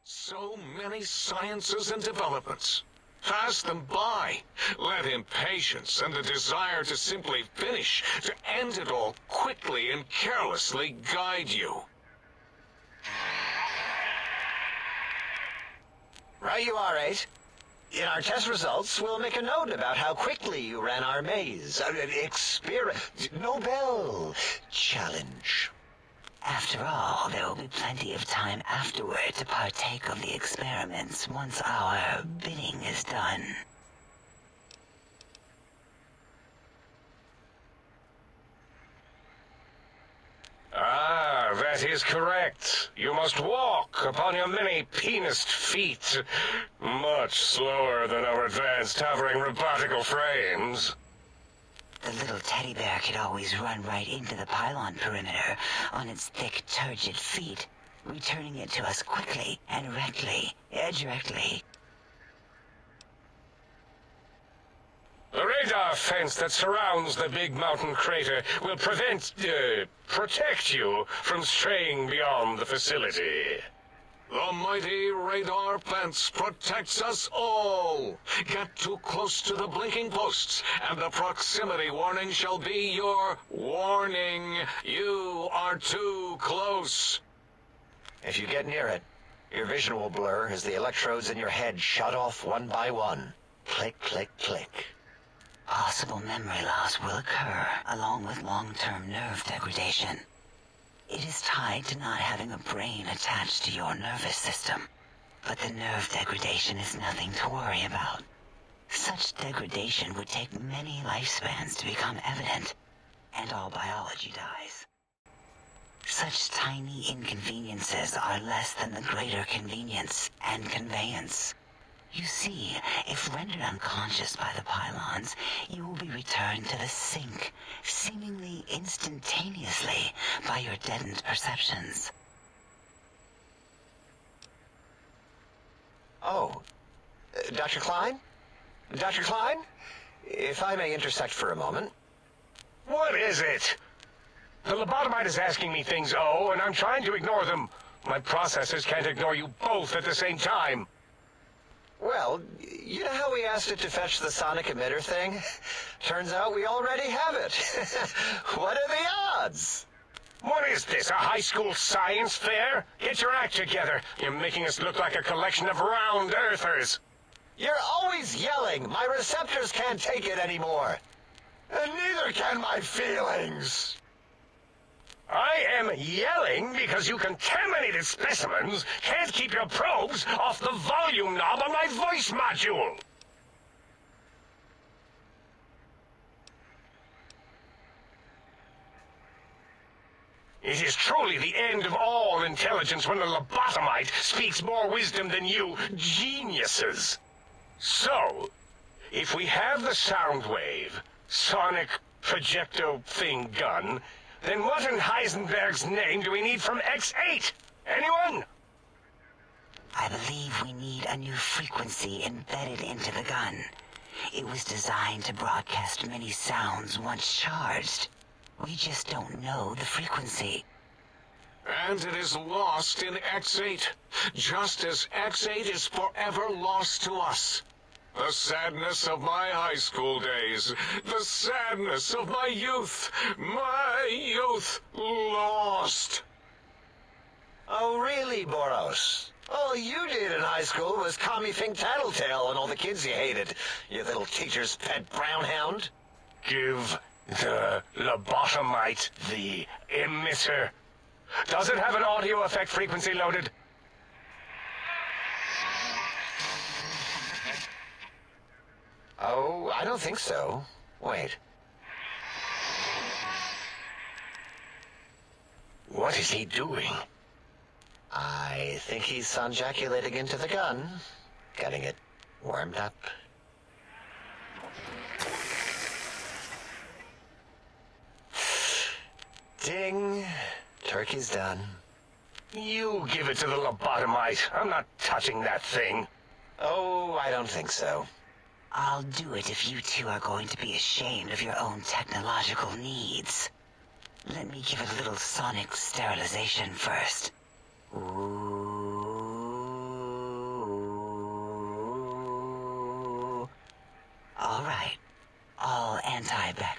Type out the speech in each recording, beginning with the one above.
So many sciences and developments. Pass them by. Let impatience and the desire to simply finish, to end it all quickly and carelessly guide you. Right you are, 8. In our test results, we'll make a note about how quickly you ran our maze. Nobel challenge. After all, there will be plenty of time afterward to partake of the experiments once our bidding is done. Ah, that is correct. You must walk upon your many penised feet, much slower than our advanced hovering robotical frames. The little teddy bear could always run right into the pylon perimeter on its thick, turgid feet, returning it to us quickly and directly. The radar fence that surrounds the big mountain crater will protect you from straying beyond the facility. The mighty radar fence protects us all. Get too close to the blinking posts, and the proximity warning shall be your warning. You are too close. If you get near it, your vision will blur as the electrodes in your head shut off one by one. Click, click, click. Possible memory loss will occur, along with long-term nerve degradation. It is tied to not having a brain attached to your nervous system, but the nerve degradation is nothing to worry about. Such degradation would take many lifespans to become evident, and all biology dies. Such tiny inconveniences are less than the greater convenience and conveyance. You see, if rendered unconscious by the pylons, you will be returned to the sink, seemingly instantaneously, by your deadened perceptions. Oh, Dr. Klein? Dr. Klein? If I may intersect for a moment. What is it? The lobotomite is asking me things, and I'm trying to ignore them. My processors can't ignore you both at the same time. Well, you know how we asked it to fetch the sonic emitter thing? Turns out we already have it. What are the odds? What is this, a high school science fair? Get your act together. You're making us look like a collection of round earthers. You're always yelling. My receptors can't take it anymore. And neither can my feelings. I am yelling because you contaminated specimens can't keep your probes off the volume knob on my voice module. It is truly the end of all intelligence when the lobotomite speaks more wisdom than you geniuses. So, if we have the sound wave, sonic projecto thing gun, then what in Heisenberg's name do we need from X8? Anyone? I believe we need a new frequency embedded into the gun. It was designed to broadcast many sounds once charged. We just don't know the frequency. And it is lost in X8, just as X8 is forever lost to us. The sadness of my high school days, the sadness of my youth lost. Oh, really, Boros? All you did in high school was call me Fink Tattletale and all the kids you hated, you little teacher's pet brown hound. Give the lobotomite the emitter. Does it have an audio effect frequency loaded? Oh, I don't think so. Wait. What is he doing? I think he's sonjaculating into the gun, getting it warmed up. Ding. Turkey's done. You give it to the lobotomite. I'm not touching that thing. Oh, I don't think so. I'll do it if you two are going to be ashamed of your own technological needs. Let me give it a little sonic sterilization first. Ooh.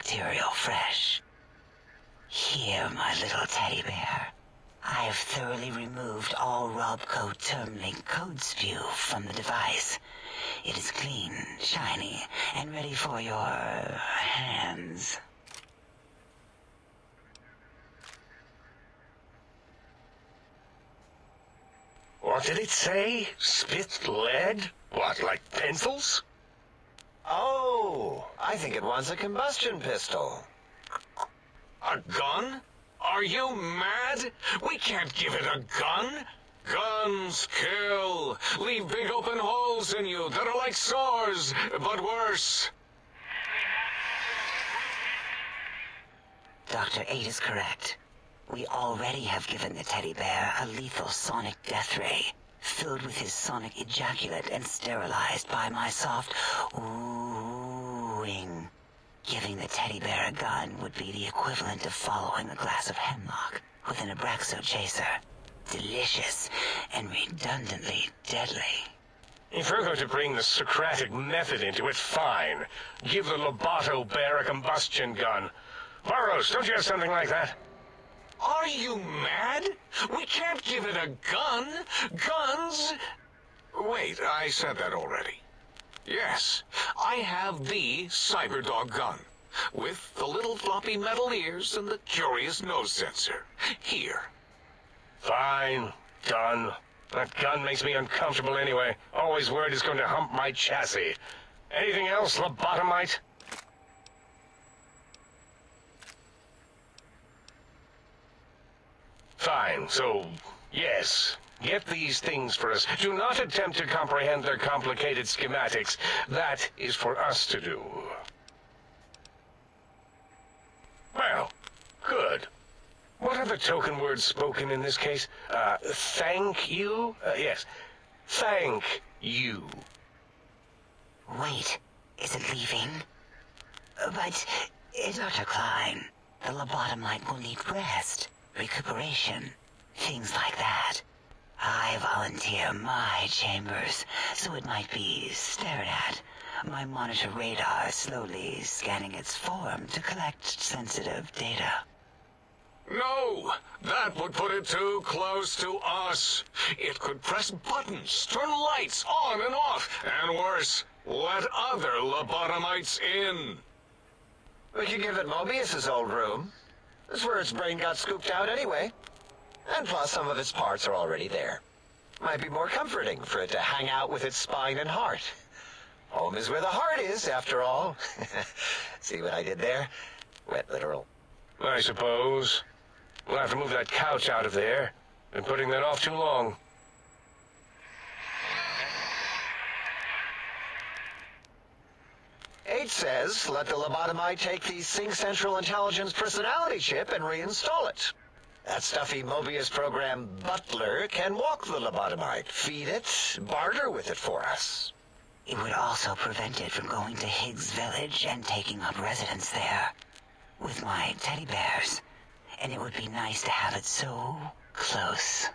material fresh. Here, my little teddy bear. I have thoroughly removed all Robco Termlink code spew from the device. It is clean, shiny, and ready for your hands. What did it say? Spit lead? What, like pencils? Oh, I think it wants a combustion pistol. A gun? Are you mad? We can't give it a gun. Guns kill. Leave big open holes in you that are like sores, but worse. Dr. 8 is correct. We already have given the teddy bear a lethal sonic death ray, filled with his sonic ejaculate and sterilized by my soft oohing. Giving the teddy bear a gun would be the equivalent of following a glass of hemlock with an Abraxo chaser. Delicious and redundantly deadly. If you're going to bring the Socratic method into it, fine. Give the Loboto bear a combustion gun. Burroughs, don't you have something like that? Are you mad? We can't give it a gun. Guns... Wait, I said that already. Yes, I have the Cyberdog gun, with the little floppy metal ears and the curious nose sensor. Here. Fine. Done. That gun makes me uncomfortable anyway. Always worried it's going to hump my chassis. Anything else, lobotomite? Fine, so, yes. Get these things for us. Do not attempt to comprehend their complicated schematics. That is for us to do. Well, good. What are the token words spoken in this case? Thank you? Yes. Thank you. Wait, is it leaving? But, Dr. Klein, the lobotomite will need rest, recuperation, things like that. I volunteer my chambers, so it might be stared at. My monitor radar slowly scanning its form to collect sensitive data. No, that would put it too close to us. It could press buttons, turn lights on and off, and worse, let other lobotomites in. We could give it Mobius's old room. That's where its brain got scooped out anyway. And plus, some of its parts are already there. Might be more comforting for it to hang out with its spine and heart. Home is where the heart is, after all. See what I did there? Wet literal. I suppose. We'll have to move that couch out of there. Been putting that off too long. H says, let the lobotomite take the Sync Central Intelligence personality chip and reinstall it. That stuffy Mobius program Butler can walk the lobotomite, feed it, barter with it for us. It would also prevent it from going to Higgs Village and taking up residence there with my teddy bears. And it would be nice to have it so close.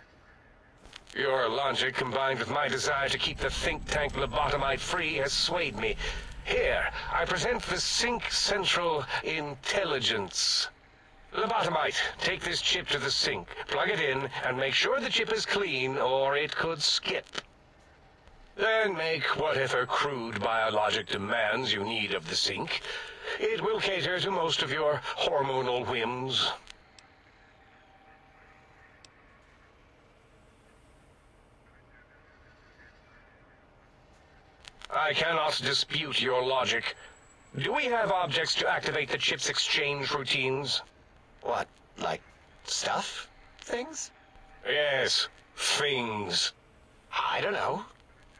Your logic, combined with my desire to keep the think tank lobotomite free, has swayed me. Here, I present the Sync Central Intelligence. Lobotomite, take this chip to the sink, plug it in, and make sure the chip is clean, or it could skip. Then make whatever crude biologic demands you need of the sink. It will cater to most of your hormonal whims. I cannot dispute your logic. Do we have objects to activate the chip's exchange routines? What, like stuff? Things? Yes, things. I don't know.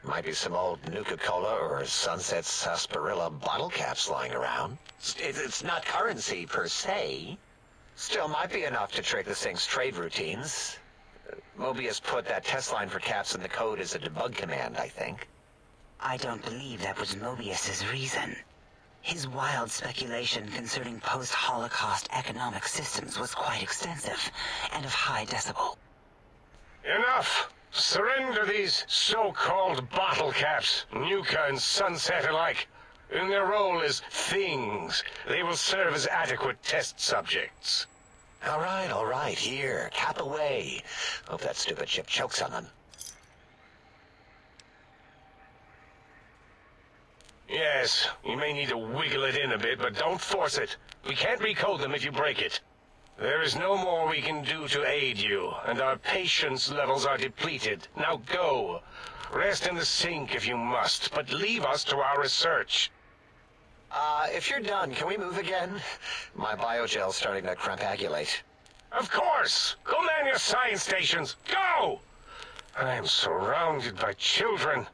Might be some old Nuka-Cola or Sunset Sarsaparilla bottle caps lying around. It's not currency per se. Still might be enough to trick the Sync's trade routines. Mobius put that test line for caps in the code as a debug command, I think. I don't believe that was Mobius's reason. His wild speculation concerning post-Holocaust economic systems was quite extensive and of high decibel. Enough! Surrender these so-called bottle caps, Nuka and Sunset alike. In their role as things, they will serve as adequate test subjects. All right, here, cap away. Hope that stupid ship chokes on them. Yes, you may need to wiggle it in a bit, but don't force it. We can't recode them if you break it. There is no more we can do to aid you, and our patience levels are depleted. Now go. Rest in the sink if you must, but leave us to our research. If you're done, can we move again? My biogel's starting to crampagulate. Of course! Go man your science stations! Go! I am surrounded by children.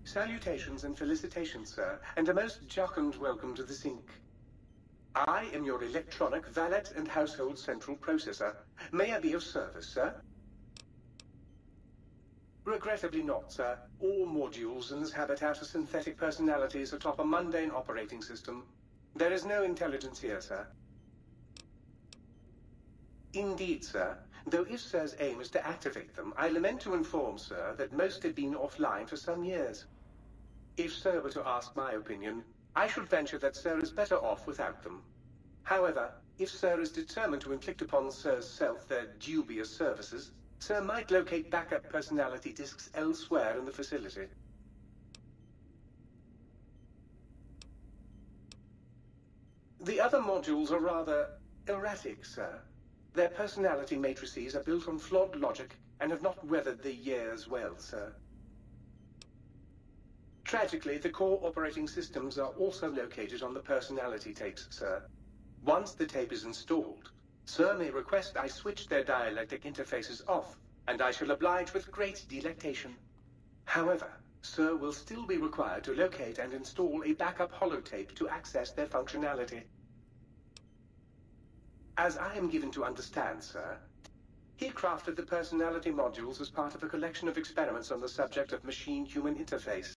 Salutations and felicitations, sir, and a most jocund welcome to the sink. I am your electronic valet and household central processor. May I be of service, sir? Regrettably not, sir. All modules in this habitat are synthetic personalities atop a mundane operating system. There is no intelligence here, sir. Indeed, sir. Though if Sir's aim is to activate them, I lament to inform, sir, that most have been offline for some years. If Sir were to ask my opinion, I should venture that Sir is better off without them. However, if Sir is determined to inflict upon Sir's self their dubious services, Sir might locate backup personality disks elsewhere in the facility. The other modules are rather erratic, sir. Their personality matrices are built on flawed logic and have not weathered the years well, sir. Tragically, the core operating systems are also located on the personality tapes, sir. Once the tape is installed, Sir may request I switch their dialectic interfaces off, and I shall oblige with great delectation. However, Sir will still be required to locate and install a backup holotape to access their functionality. As I am given to understand, sir, he crafted the personality modules as part of a collection of experiments on the subject of machine-human interface.